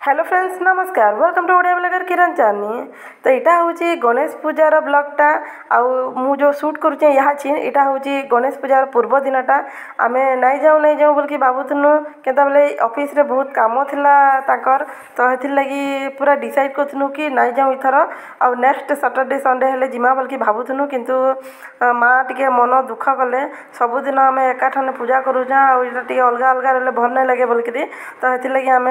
Hello friends नमस्कार welcome to Odia blogger किरण चानी। तो यहाँ हूँ गणेश पूजार ब्लॉगटा आउ मु जो शूट करुचे यहाँ यहाँ हूँ गणेश पूजार पूर्व दिनटा आमे नहीं जाऊँ बोल कि भावुनु केता बेले ऑफिस रे बहुत काम थिला ताकर तो हेथिर लगी पूरा डिसाइड करथुनु कि नहीं जाऊँ इथर आउ नेक्स्ट सैटरडे संडे हेले जिमा बोल कि भावुनु किंतु माँ टिके मन दुख कले सबुदिन आम एकाठने पूजा करूचा आउटा टे अलग अलग रही भल नहीं लगे बोलिक तो हेथिर लगी आम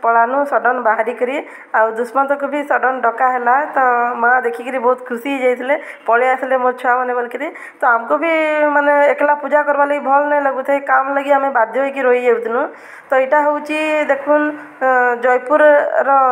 पलानु सडन बाहरी करी आ दुष्मंत को भी सडन डका है तो माँ देखिकी बहुत खुशी जाते पलि आसले मोर छुआ मैंने बोलिकी तो आमको भी माने एकला पूजा करवा लगी भल नहीं लगुत काम लगी आम बाध्य होकर रही जाऊँ। तो यहाँ हूँ देखुन जयपुर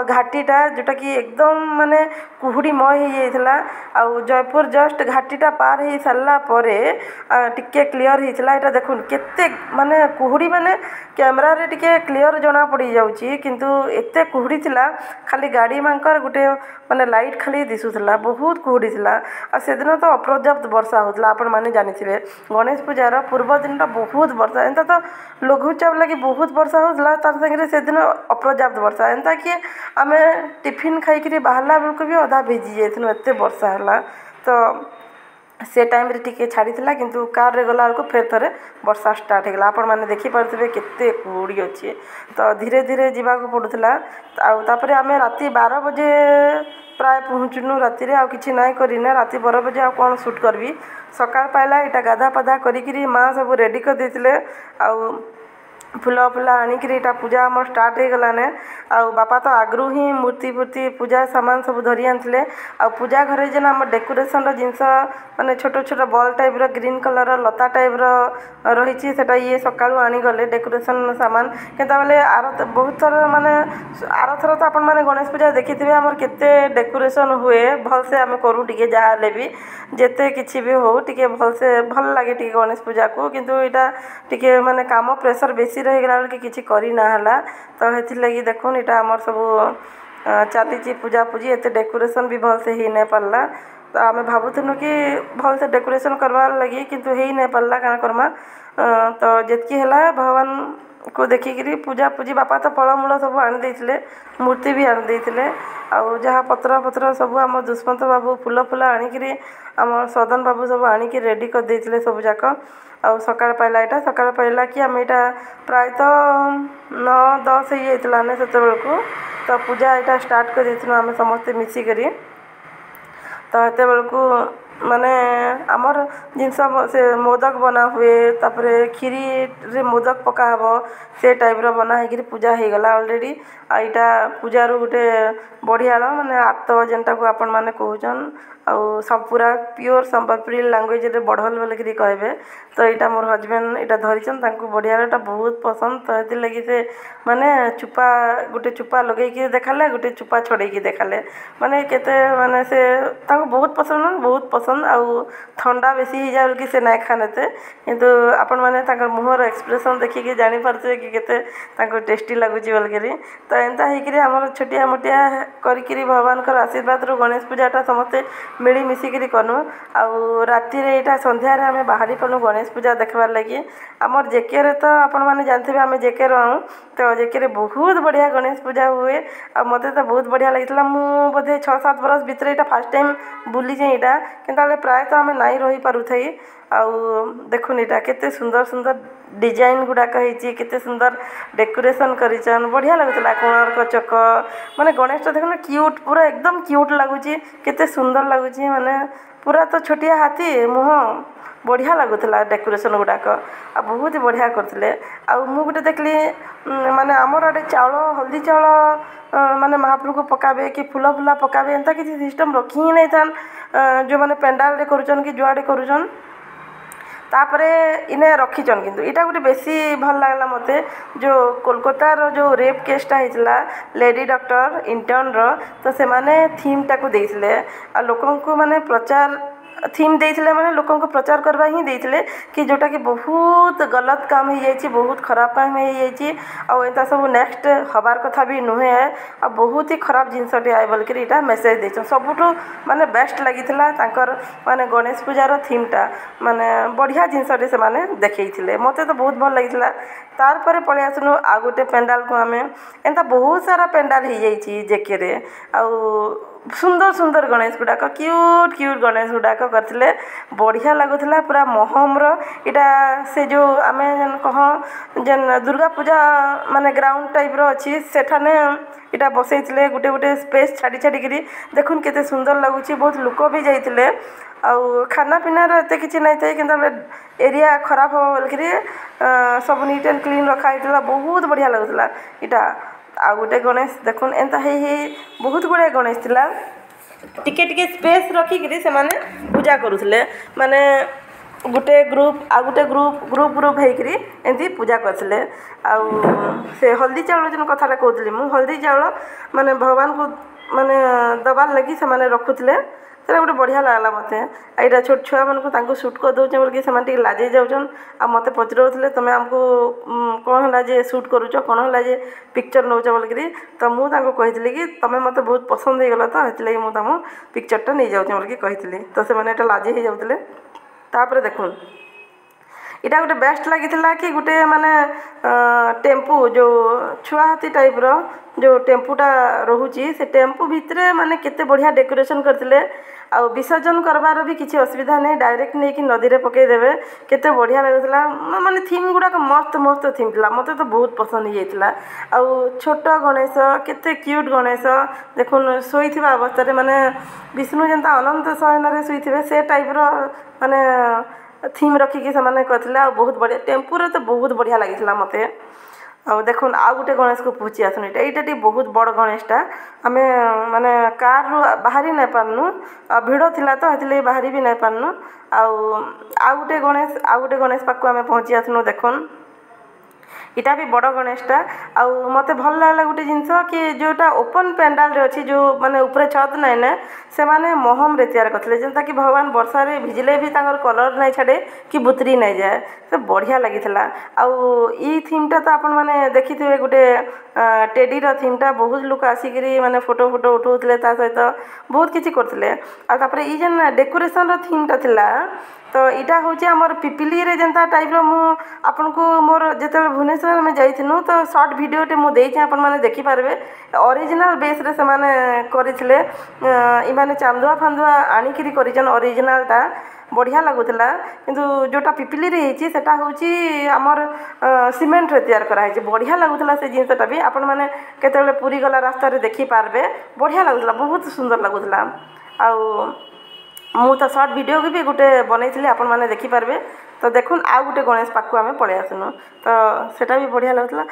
घाटीटा जोटा कि एकदम माने कुहुड़ीमय हो जाता आउ जयपुर जस्ट घाटीटा पार हो सारा टिके क्लीयर होता है देखुन केते माने कुहुड़ी माने कैमरा रे टिके क्लीयर जना पड़ी जाउची किंतु एते कुहुड़ी थिला खाली गाड़ी मांकर गुटे माने लाइट खाली दिसुथला बहुत कुहुड़ी थिला आ से दिन तो अपर्याप्त वर्षा होतला आपण माने जानिथिबे गणेश पूजार पूर्व दिन बहुत वर्षा एंता तो लघुचाप लगी बहुत वर्षा होतला तार संगे से दिन अपर्याप्त वर्षा एंता कि आमे टिफिन खाई करी बाहरला बेलको भी अधा भिजी जाइथनु एते वर्षा हला। तो से टाइम रे टिके छाड़ी थिला किंतु कार रे गला को फेर थरे वर्षा स्टार्ट हो गला आपण माने देखि पारथिबे केते कुहुड़ी अछि। तो धीरे धीरे जीवा को पडुथला आउ तापरे आमे राती 12 बजे प्राय पहुँचनु राति रे आउ किछि नाइ करिना राति 12 बजे आउ कोन शूट करबी सकाळ पाइला इटा गाधा पाधा करिकरी माँ सब रेडी कर देथिले आउ फूल फूला आणिकी इटा पूजा आम स्टार्ट हो गलाने आउ बापा तो आगु ही मूर्ति फूर्ति पूजा सामान सब धरी आनथिले आउ पूजा घरे जेन आम डेकोरेशन जिनस माने छोट छोट बॉल टाइप रो ग्रीन कलर लता टाइप रो रही सेटा ये सकाळु आनी गले डेकोरेशन सामान केता बेले आर बहुत थर माने आर थर तो आपण माने गणेश पूजा देखिथिबे हमर केते डेकोरेशन हुए भल से आम करू टिके जा ले भी जेते किछि भी हो टिके भल से भल लागे टिके गणेश पूजा को किंतु इटा टिके माने काम प्रेशर बेसी रहीगला बेल कि करी ना हला। तो हेथि लगी देखुन इटा हमर सब चली पूजा पूजी एते डेकोरेशन भी भल से ही नहीं पारला। तो आम भावुनु कि भल से डेकोरेशन करवार लगी किंतु ही नहीं पारला काना करमा तो जेतकी है भगवान को देखिकी पूजा पूजी बापा तो फलमूल सब आनी देथिले मूर्ति भी आनी देथिले आउ जहाँ पत्र पत्र सब आम दुष्मंत बाबू फूल फूल आणिकी आम सदन बाबू सब आणिकी रेडी कर देथिले सब जाक आउ सकाळ पाइला इटा सकाळ पाइला कि आम इटा प्रायतः 9-10 ही जाइतला ने सेते बेलको तो पूजा इटा स्टार्ट कर देथिनु आम समस्ते मिसी करी। तो हेते बेलको माने आमर जिनस से मोदक बना हुए तापरे खीरी रे मोदक पका हबो से टाइप रो बना हेकि पूजा हो गला ऑलरेडी आइटा पूजार गोटे बढ़िया माने आत जेनटा को आपण माने कहउछन आउ सब पूरा प्योर संबलपुरी लैंग्वेज रे बढ़ल बोलकरी कहबे। तो यहाँ मोर हजबैंड इटा धरिछन तांको बढ़िया एटा बहुत पसंद तो हेति लगी से माने चुपा गोटे चुपा लगे कि देखाले गोटे चुपा छोड़े कि देखाले माने केते माने से तांको बहुत पसंद बहुत पसंद आउ ठंडा बेसी ही जाउ कि से नाइ खानेते किंतु आपण माने तांकर मुहर एक्सप्रेशन देखि कि जानि पारथि कि केते तांको टेस्टी लागुची बोलकरी। तो एंता हेकरी हमर छोटिया मोटिया करिकरी भगवान कर आशीर्वाद रो गणेश पूजाटा समस्ते मिली मिसिकी करूँ आउ राति रे इटा संध्या रे आमे बाहरी पनु गणेश पूजा देखबार लगी आमर जेके रे तो आपण माने जानथिबे आमे जेके रहूँ तो जेके रे बहुत बढ़िया गणेश पूजा हुए आ मते तो बहुत बढ़िया लागितला मु बोधे 6-7 बरस भीतर इटा फर्स्ट टाइम बुली जे इटा किंतु प्राय तो आमे नाइ रही पारुथई आउ देखुन इटा केते सुंदर सुंदर डिजाइन गुड़ाक होती केते सुंदर डेकोरेशन करिछन बढ़िया लगुतला कोणार्क चक माने गणेश तो देखुन क्यूट पूरा एकदम क्यूट लगुची केते सुंदर लगुची माने पूरा तो छोटिया हाथी मुह बढ़िया लगुतला डेकोरेशन गुड़ाक आ बहुत ही बढ़िया करथिले आउ मु गुटे देखली माने हमर आडे चाउल हल्दी चाउल माने महाप्रभु को पकाबे कि फूल फूला पकाबे एंता किसी सिस्टम रखी ही नहीं थान जो माने पेंडाल रे करूछन कि जुआडे करूछन तापरे इने रखीचन किंतु इटा गोटे बेसी भल लागला मते जो कोलकाता रो जो रेप केसटा हितला लेडी डॉक्टर इंटर्न रो तो से माने थीम टाको देइसले आ लोकन को माने प्रचार थीम देइथिले माने लोकों को प्रचार करबा ही देइथिले कि जोटा कि बहुत गलत काम हो जाइए, बहुत खराब काम हो जाइए और एता सब नेक्स्ट हबार कथा भी नुहे है आ बहुत ही खराब जिनसटे आए बोल के इटा मेसेज देछन। सबुठो माने बेस्ट लागिथिला तांकर माने गणेश पूजार थीमटा माने बढ़िया जिनसटे से माने देखैथिले, मते तो बहुत भल लागिथिला। तार परे पळे आसनु आ गोटे पेंडाल को आमे एंता बहुत सारा पेंडाल हो जाइए जेके रे आ सुंदर सुंदर गणेश गुड़ाक क्यूट क्यूट गणेश गुड़ाक करथिले, बढ़िया लगुला पूरा महम्र इटा से जो आमे जन कह जेन दुर्गा पूजा माने ग्राउंड टाइप रो अछि सेठाने इटा बसैथिले गोटे गोटे स्पेस छाड़ी छाड़ी करी देखुन केते सुंदर लगुची। बहुत लोक भी जाइथिले आउ खाना पीना एते किछि नै थाई किंतु एरिया खराब हो बोलकरी सब नीट एंड क्लीन रखा हितला, बहुत बढ़िया लगुला इटा। आ गोटे गणेश देखुन एंता हे बहुत गुड़े गणेश थिला, टिके टिके स्पेस रखिक से माने पूजा करुले माने गोटे ग्रुप आ गोटे ग्रुप ग्रुप ग्रुप होकरी एमती पूजा करथिले। आउ से हल्दी चाउल जन कथाटा कहतली मु हल्दी चाउल माने भगवान को माने दबार लगी से माने रखुले, सेटा गोटे बढ़िया लागला मते। एटा छोट छुआ मन को तांको शूट कर दउचे बोल कि से माने लाजे जाउछन आ मते पचरउथले तमे हमको कोन होला जे शूट करूछ कोन होला जे पिक्चर नउछ बोल कि त मु तांको कहितली कि तमे मते बहुत पसंद हे गेला त हेतले मु तामु पिक्चरटा नै जाउछ बोल कि कहितली, तो से माने एटा लाजे हे जाउतले। तापर देखुन इटा गोटे बेस्ट लागिथिला कि गोटे माने टेम्पू जो छुआ हाथी टाइप रो जो टेम्पूटा रहुची से टेम्पू भितरे माने केते बढ़िया डेकोरेशन करथिले आ विसर्जन करबार भी किसी असुविधा नहीं, डायरेक्ट नहीं कि नदी रे पकई देबे, केते बढ़िया लागुला माने थीम गुडा मस्त मस्त थीम थिला, मते तो बहुत पसंद हो जाइतिला। आ छोट गणेश केते क्यूट गणेश देखुन सोईथिबा अवस्था रे माने विष्णु जेंता अनंत शयन रे सोईथिबे से टाइप रो माने थीम रखिकी से माने करथिला आ बहुत बढ़िया टेम्पू रे तो बहुत बढ़िया लागिथिला मते। आ देखुन आ गोटे गणेश को पहुँची आसुन एटा बहुत बड़ गणेशटा आमे माने कार रु बाहरी नहीं पारनु भिड़ थिला तो हेतले बाहरी भी नहीं पारनु। आ गोटे गणेश पाखु आमे पहुँची आसनु देखुन इटा भी बड़ गणेशटा आ मते भल लागला गोटे जिनस कि जोटा ओपन पेंडाल रे अछि जो माने ऊपर छत नै ना से माने महम रे तैयार करथिले जेंता कि भगवान वर्षा रे भिजले भी तांगर कलर नै छाडे कि बुतरी नै जाए, से बढ़िया लागिथिला। आ ई थीमटा तो आपण माने देखिथिबे गोटे टेडी रो थीमटा बहुत लोक आसिकरी माने फोटो फोटो उठौथिले ता सहित बहुत किछि करथिले। आ तापर ई जेन डेकोरेशन रो थीमटा थिला तो इटा होची हमर पिपिली रे जेंता टाइप रो मु आपन को मोर जेते भुवनेश्वर में जाइथिनु तो शॉर्ट वीडियो टे मु देइछे आपन माने देखि पारबे ओरिजिनल बेस रे से माने करिथिले ई माने चांदुआ फांदुआ आनी किरी करिजन ओरिजिनल ता बढ़िया लगुला। किंतु जोटा पिपिली रे हेची सेटा होची हमर सीमेंट रे तैयार करा हेची बढ़िया लगुला से जिनसटा भी आपन माने केतेले पूरी गला रास्ता रे देखि पारबे बढ़िया लगुला बहुत सुंदर लगुला। आ मु तो शॉर्ट वीडियो भी गोटे बनई आपण मैंने देखिपारे। तो देखुन आ गोटे गणेश पाखु आम पलि आसनु तो सेटा भी बढ़िया लगुला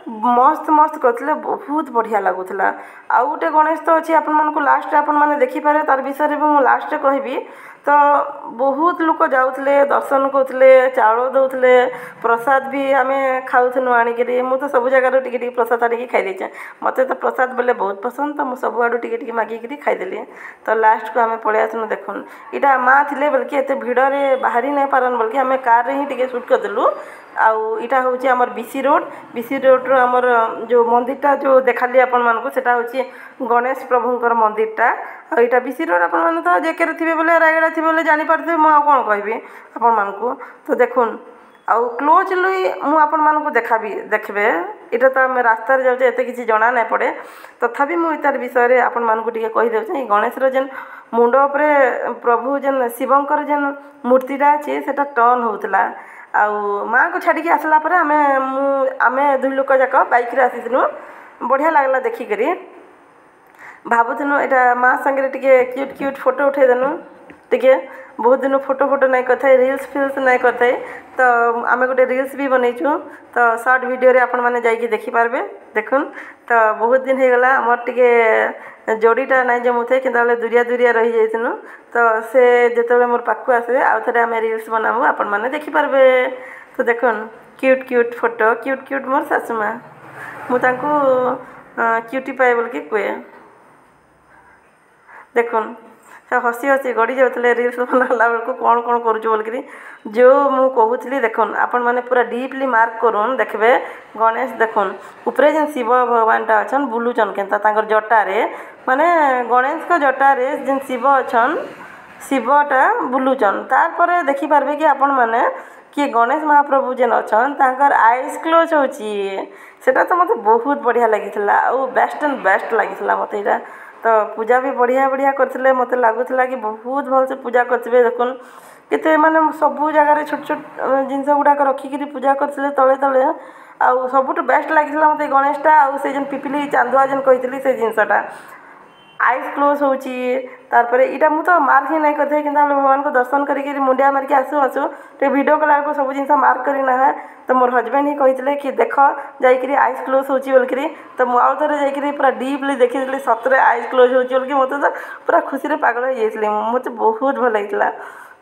मस्त मस्त करते बहुत बढ़िया लगुला। आ गोटे गणेश तो अच्छी आपण मानक लास्ट आपण मैंने देखिपारे तार विषय में मुझे लास्ट कहबी। तो बहुत लोक जाऊले दर्शन करुले चाउल दौले प्रसाद भी आम खाऊनु आणिकी मु तो सब जगार टिके प्रसाद आनिक खाईदे मत तो प्रसाद बोले बहुत पसंद तो मुझे सब आड़ू टिके मागिकी खाईदेली। तो लास्ट को आम पलि आसनु देखुन इटा माँ थे बोलिकी एत भिड़ में बाहरी नहीं पारन बोलिकी आम कार रे ही टिके शूट करदेलु। आउ इटा हूँ आमर बीसी रोड रो आमर जो मंदिरटा जो देखाली आपण मानक सेटा हूँ गणेश प्रभुंकर मंदिरटा। आईटा बीसी रोड आपण मैंने तो जेके थे बोले रायगड़ा थे बोले जानीपारे मुझे कौन कहबी आपण मानक। तो देखुन आउ क्लोजली मु आपण मानक देखाबी देखबे इटा तो आम रास्ता जाऊे एत किसी जना नहीं पड़े तथापि मुझे तार विषय आपण मानक टिके कहीदे गणेश जेन मुंड उपरे प्रभु जेन शिवंकर जेन मूर्तिटा अच्छी सेटा टर्न होता। आउ माँ को छाड़ी आसला पर आमे दुई लोक जाक बाइक रे आसीनु बढ़िया लगला देखिकी भावुनु एटा माँ संगे टिके क्यूट क्यूट फोटो उठेदेनु टिके बहुत दिन फोटो नहीं करते रील्स फिल्स नहीं करते। तो आम गोटे रील्स भी बनईचु तो शॉर्ट वीडियो रे आपण माने जाइए देखिपारे देखुन। तो बहुत दिन हो गला आमर टिके जोड़ीटा नहीं जमुथे कि दूरिया दूरिया रही जाइनु तो से जिते मोर पाखु आसबे आउ थे आम रील्स बनाबू आपण माने देखिपारे। तो देखुन cute cute photo cute cute मोर सासुमा मुझे क्यूटी पाए बोल कि कहे देखुन हसी हसी गड़ी जाते रिल्स बनाला बेलू कौन कौन करुछु बोलकर जो मु कहूली देखुन आपण मैंने पूरा डीपली मार्क करुन देखबे गणेश देखुन उपरे जेन शिव भगवान टा अछन बुलुचन केनता तांकर जटारे माने गणेश को जटारे जेन शिव अछन शिवटा बुलुचन तार देखी पारबे कि आपण माने कि गणेश महाप्रभु जेन अछन तांकर आईज क्लोज होची सेटा तो मते बहुत बढ़िया लागिथिला और बेस्ट एंड बेस्ट लागिथिला मते इटा तो पूजा भी बढ़िया बढ़िया करथिले मते लागुथिला कि बहुत भल से पूजा करथिबे देखुन केते माने सबु जगह छोट छोट जिनस गुड़ाक रखिकी पूजा करथिले तले तले आउ सबुठु बेस्ट लागिथिला मते गणेशटा आउ से जेन पिपिली चांदुआ जेन कहितली से जिनसटा आईज क्लोज होची तारपरे इटा मु तो मार्क ही नहीं करथे किंतु हम भगवान को दर्शन करिक मुंडिया मारिक आसु आसु ते वीडियो कला को सब जिनस मार्क करी ना है तो मोर हस्बैंड ही कहितले कि देख जाइकरी आईज क्लोज होची बोलकरी तो मु आउ थरे जाइकरी पूरा डीपली देखितली सतरे आईज क्लोज होची बोलकि मते तो पूरा खुशी रे पागल हो जाइतली मते बहुत भल लागितला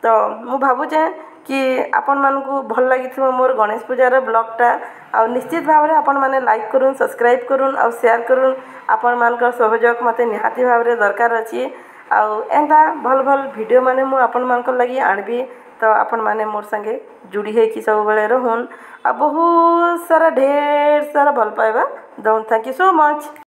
तो मु भाबुचे कि आपण मानकु भल लागिथिबो मोर गणेश पूजार ब्लॉगटा आ निश्चित भाव में आपण माने लाइक करूँ सब्सक्राइब करूँ और शेयर करूँ आपण मानक सहयोग मते निहाती भाव में दरकार अछि आउ एंता भल भल वीडियो माने मु आपण मानक लगी आनबी तो आपण माने मोर संगे जुड़ी है कि सब बेले रहून आ बहुत सारा ढेर सारा भल पाइबा दउन थैंक यू सो मच।